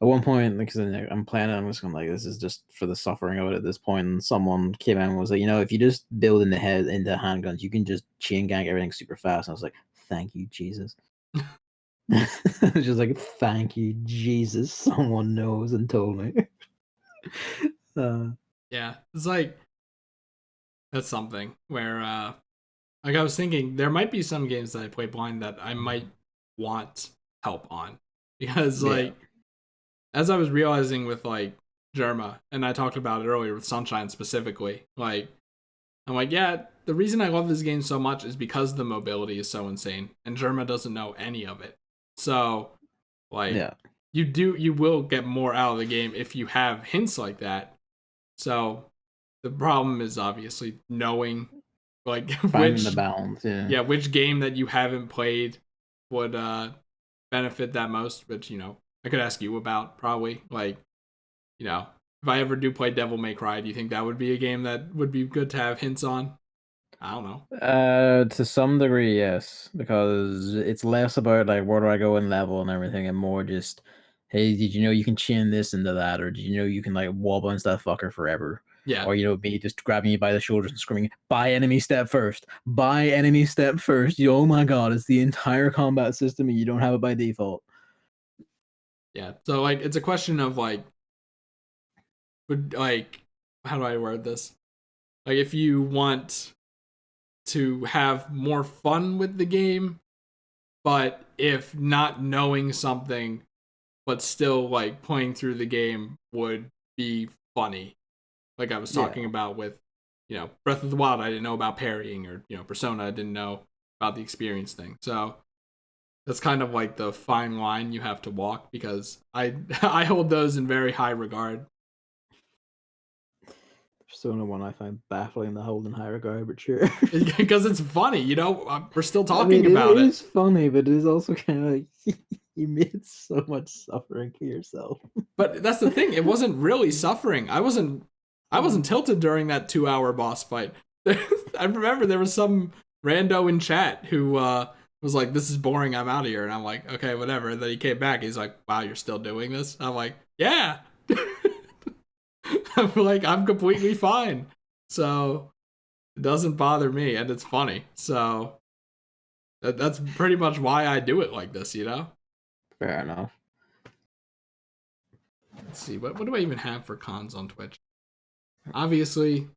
At one point, because I'm playing it, I'm just going like, this is just for the suffering of it at this point. And someone came in and was like, if you just build in the head into handguns, you can just chain gang everything super fast. And I was like, thank you, Jesus. I was just like, thank you, Jesus. Someone knows and told me. Yeah, it's like, that's something where, like I was thinking, there might be some games that I play blind that I might want help on. Because, Yeah. like, as I was realizing with, like, Germa, and I talked about it earlier with Sunshine specifically, like, I'm like, yeah, the reason I love this game so much is because the mobility is so insane, and Germa doesn't know any of it. So, like, Yeah. you will get more out of the game if you have hints like that. So, the problem is obviously knowing, like, Finding the balance. Yeah. which game that you haven't played would benefit that most, which, I could ask you about probably. Like, if I ever do play Devil May Cry, do you think that would be a game that would be good to have hints on? I don't know. To some degree, yes, because it's less about like where do I go in level and everything, and more just, hey, did you know you can chain this into that, or did you know you can like wall bounce that fucker forever, Yeah. or me just grabbing you by the shoulders and screaming, "Buy enemy step first, buy enemy step first." Oh my god, it's the entire combat system, and you don't have it by default. Yeah. So, like, it's a question of, like, how do I word this? Like, if you want to have more fun with the game, but if not knowing something but still like playing through the game would be funny. Like I was Yeah, talking about with, Breath of the Wild, I didn't know about parrying, or, Persona, I didn't know about the experience thing. So that's kind of like the fine line you have to walk because I I hold those in very high regard. Persona 1 I find baffling the whole in high regard, but sure. Because it's funny, we're still I talking mean, it about it. is funny, but it is also kind of like you made so much suffering for yourself. But that's the thing, it wasn't really suffering. I wasn't I wasn't tilted during that 2-hour boss fight. I remember there was some rando in chat who was like, "This is boring. I'm out of here." And I'm like, "Okay, whatever." And then he came back. He's like, "Wow, you're still doing this?" I'm like, "Yeah." I'm like, "I'm completely fine." So it doesn't bother me, and it's funny. So that's pretty much why I do it like this, you know? Fair enough. Let's see, what do I even have for cons on Twitch? Obviously,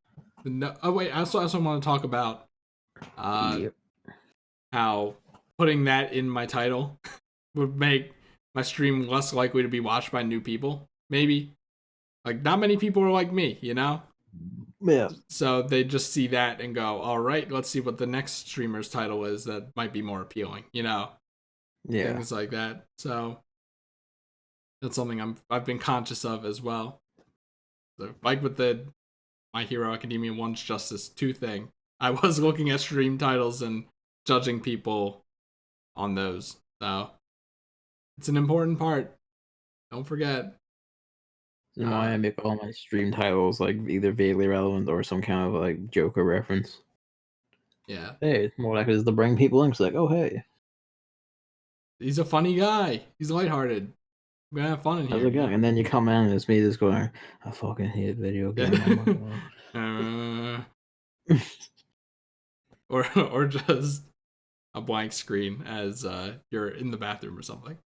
oh wait, I also want to talk about Yep. how putting that in my title would make my stream less likely to be watched by new people. Maybe. Like, not many people are like me, you know? Yeah. So they just see that and go, all right, let's see what the next streamer's title is that might be more appealing, you know? Yeah. Things like that. So that's something I've been conscious of as well. So, like with the My Hero Academia One's Justice 2 thing, I was looking at stream titles and judging people on those. So it's an important part. Don't forget. This is why I make all my stream titles like either vaguely relevant or some kind of like Joker reference. Yeah. Hey, more likely is to bring people in. It's like, oh hey, He's a funny guy. He's lighthearted. We're gonna have fun in how's here. it going? And then you come in and it's me just going, I fucking hate video game. Oh my Yeah. god. or just a blank screen as you're in the bathroom or something.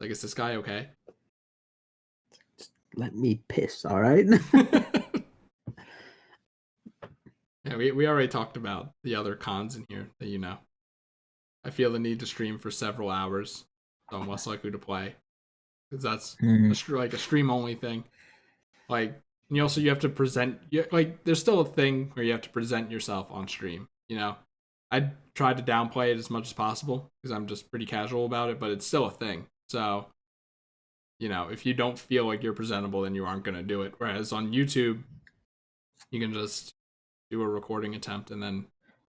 Like, is this guy okay? Just let me piss, all right? Yeah, we already talked about the other cons in here that you know. I feel the need to stream for several hours, so I'm less likely to play because that's like a stream only thing. Like, and you have to present. Like, there's still a thing where you have to present yourself on stream. You know, I tried to downplay it as much as possible because I'm just pretty casual about it, but it's still a thing. So, you know, if you don't feel like you're presentable, then you aren't gonna do it. Whereas on YouTube, you can just do a recording attempt and then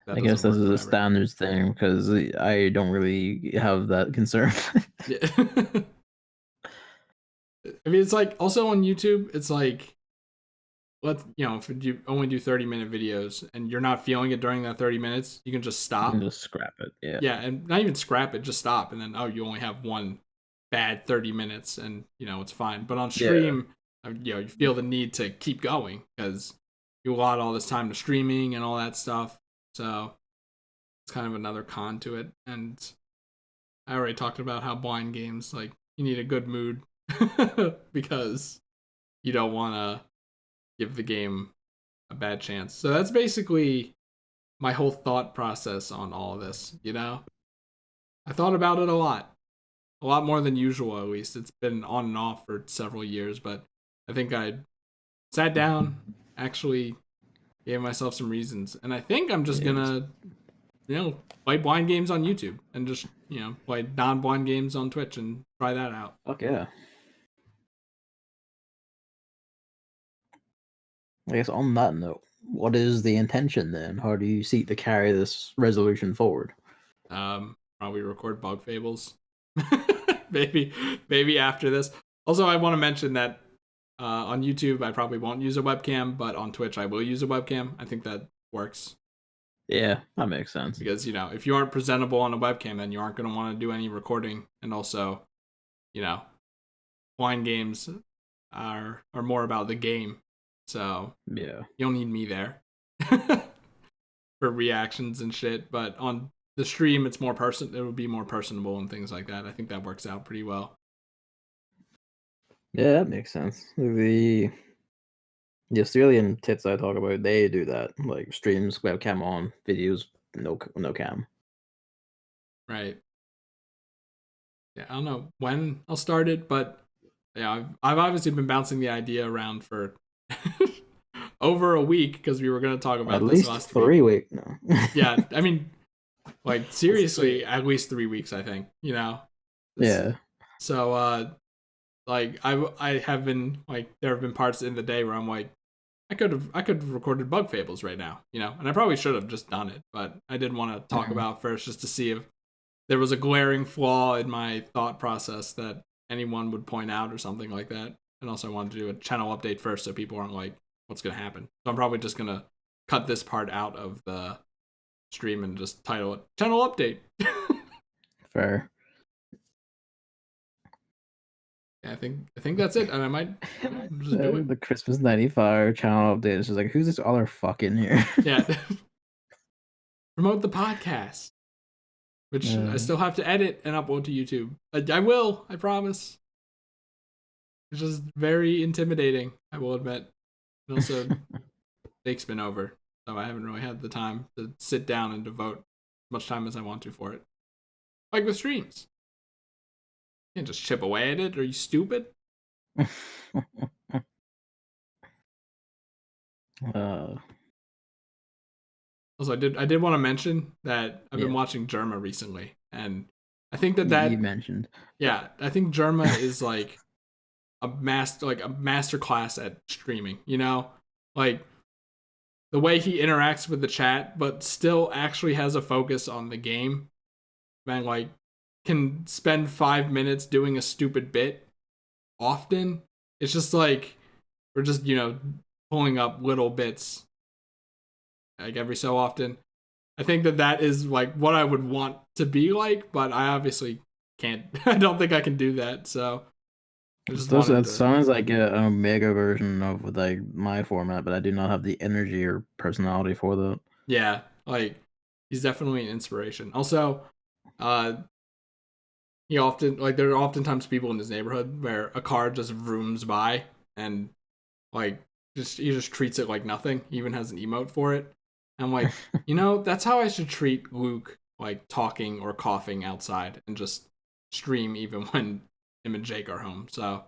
that I guess doesn't this work, is a whatever. standards thing because I don't really have that concern. Yeah. I mean, it's like also on YouTube, it's like if you only do 30-minute videos and you're not feeling it during that 30 minutes, you can just You can stop. just scrap it. Yeah. Yeah, and not even scrap it, just stop, and then you only have one bad 30 minutes, and it's fine. But on Yeah. stream, you feel the need to keep going because you allot all this time to streaming and all that stuff. So it's kind of another con to it. And I already talked about how blind games, like, you need a good mood because you don't want to give the game a bad chance. So that's basically my whole thought process on all of this, you know? I thought about it a lot more than usual, at least. It's been on and off for several years, but I think I sat down, actually gave myself some reasons, and I think I'm just Yeah. gonna, play blind games on YouTube and just, play non-blind games on Twitch and try that out. Fuck yeah. I guess on that note, what is the intention then? How do you seek to carry this resolution forward? Probably record bug fables. maybe after this. Also, I want to mention that on YouTube I probably won't use a webcam, but on Twitch I will use a webcam. I think that works Yeah, that makes sense. because if you aren't presentable on a webcam, then you aren't going to want to do any recording. And also, blind games are more about the game, so Yeah. you don't need me there for reactions and shit. But on the stream, it would be more personable and things like that. I think that works out pretty well. Yeah, that makes sense. The Australian tits I talk about, they do that. Like streams, webcam on, videos, no cam. Right. Yeah, I don't know when I'll start it, but yeah, I've obviously been bouncing the idea around for over a week because we were going to talk At about this least last 3 weeks. No. Yeah, I mean, like, seriously, at least 3 weeks, I think. Yeah. So, like, I have been like, there have been parts in the day where I'm like, I could have recorded bug fables right now, and I probably should have just done it, but I did want to talk about first just to see if there was a glaring flaw in my thought process that anyone would point out or something like that. and also I wanted to do a channel update first so people aren't like, what's gonna happen. So I'm probably just gonna cut this part out of the stream and just title it channel update. Fair. Yeah, I think that's it, and I might just do it. The Christmas 95 channel update is just like, who's this other fuck in here? Yeah. Promote the podcast, which I still have to edit and upload to YouTube. I will, I promise. It's just very intimidating, I will admit. And also, Jake's been over, so I haven't really had the time to sit down and devote as much time as I want to for it. Like with streams. You can't just chip away at it. Are you stupid? Also, I did want to mention that I've been watching Germa recently, and I think that you mentioned. Yeah, I think Germa is like a master class at streaming. You know, like the way he interacts with the chat, but still actually has a focus on the game. Man, like can spend 5 minutes doing a stupid bit often. It's just like we're just pulling up little bits like every so often. I think that is like what I would want to be like, but I obviously can't. I don't think I can do that. So That sounds like an omega version of like my format, but I do not have the energy or personality for that. Yeah, like he's definitely an inspiration. Also, he often like there are oftentimes people in his neighborhood where a car just rooms by and like he just treats it like nothing. He even has an emote for it. And I'm like, that's how I should treat Luke, like talking or coughing outside and just stream even when him and Jake are home. So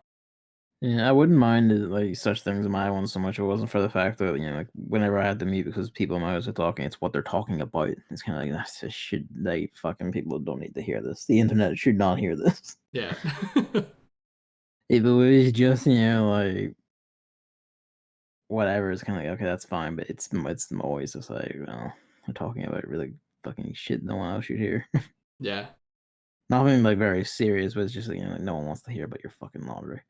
yeah, I wouldn't mind like such things in my one so much if it wasn't for the fact that like whenever I had to mute because people in my house are talking, it's what they're talking about. It's kind of like that's just shit. Like fucking people don't need to hear this. The internet should not hear this. Yeah. If it was just like whatever, it's kind of like okay, that's fine. But it's always just like I'm talking about really fucking shit no one else should hear. Yeah. Nothing like very serious, but it's just like, like no one wants to hear about your fucking laundry.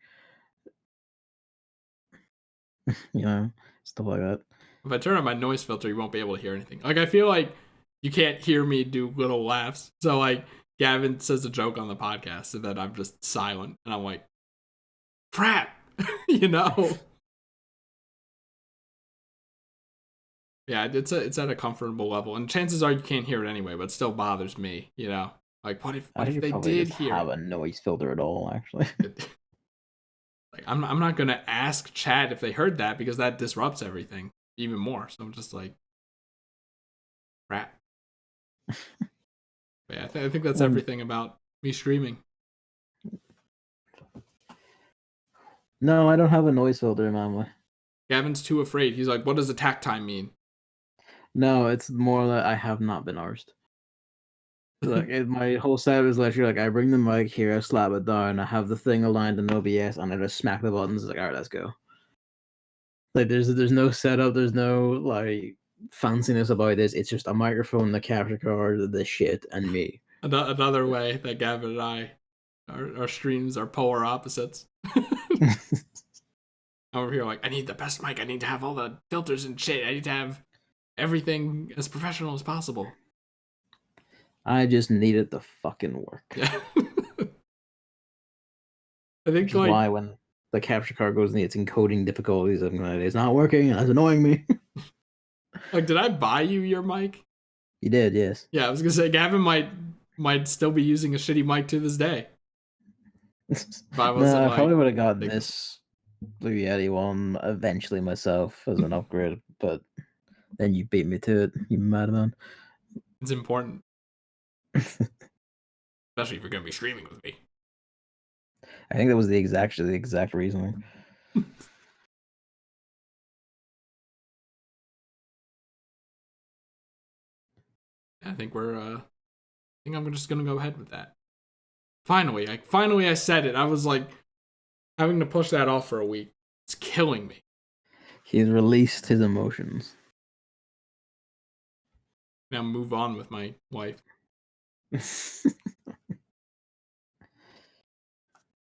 Stuff like that. If I turn on my noise filter, you won't be able to hear anything. Like I feel like you can't hear me do little laughs. So like Gavin says a joke on the podcast and then I'm just silent and I'm like, crap, Yeah, it's at a comfortable level, and chances are you can't hear it anyway, but it still bothers me. Like what if they did hear have a noise filter at all? Actually, like I'm not gonna ask chat if they heard that because that disrupts everything even more. So I'm just like, crap. But yeah, I think that's everything about me streaming. No, I don't have a noise filter, normally. Gavin's too afraid. He's like, what does attack time mean? No, it's more that I have not been arsed. Like my whole setup is literally like I bring the mic here, I slap it down, I have the thing aligned in OBS, and I just smack the buttons. It's like, all right, let's go. Like there's no setup, there's no like fanciness about this. It's just a microphone, the capture card, the shit, and me. Another way that Gavin and I, our streams are polar opposites. I'm over here like, I need the best mic. I need to have all the filters and shit. I need to have everything as professional as possible. I just need it to fucking work. Yeah. I think which is why when the capture card goes in its encoding difficulties, I'm like, it's not working, and that's annoying me. Like, did I buy you your mic? You did, yes. Yeah, I was gonna say Gavin might still be using a shitty mic to this day. I probably would have gotten this Blue Yeti one eventually myself as an upgrade, but then you beat me to it, you madman. It's important. Especially if you're gonna be streaming with me. I think that was the exact reason. I think I'm just gonna go ahead with that. Finally, I said it. I was like having to push that off for a week. It's killing me. He's released his emotions. Now move on with my life.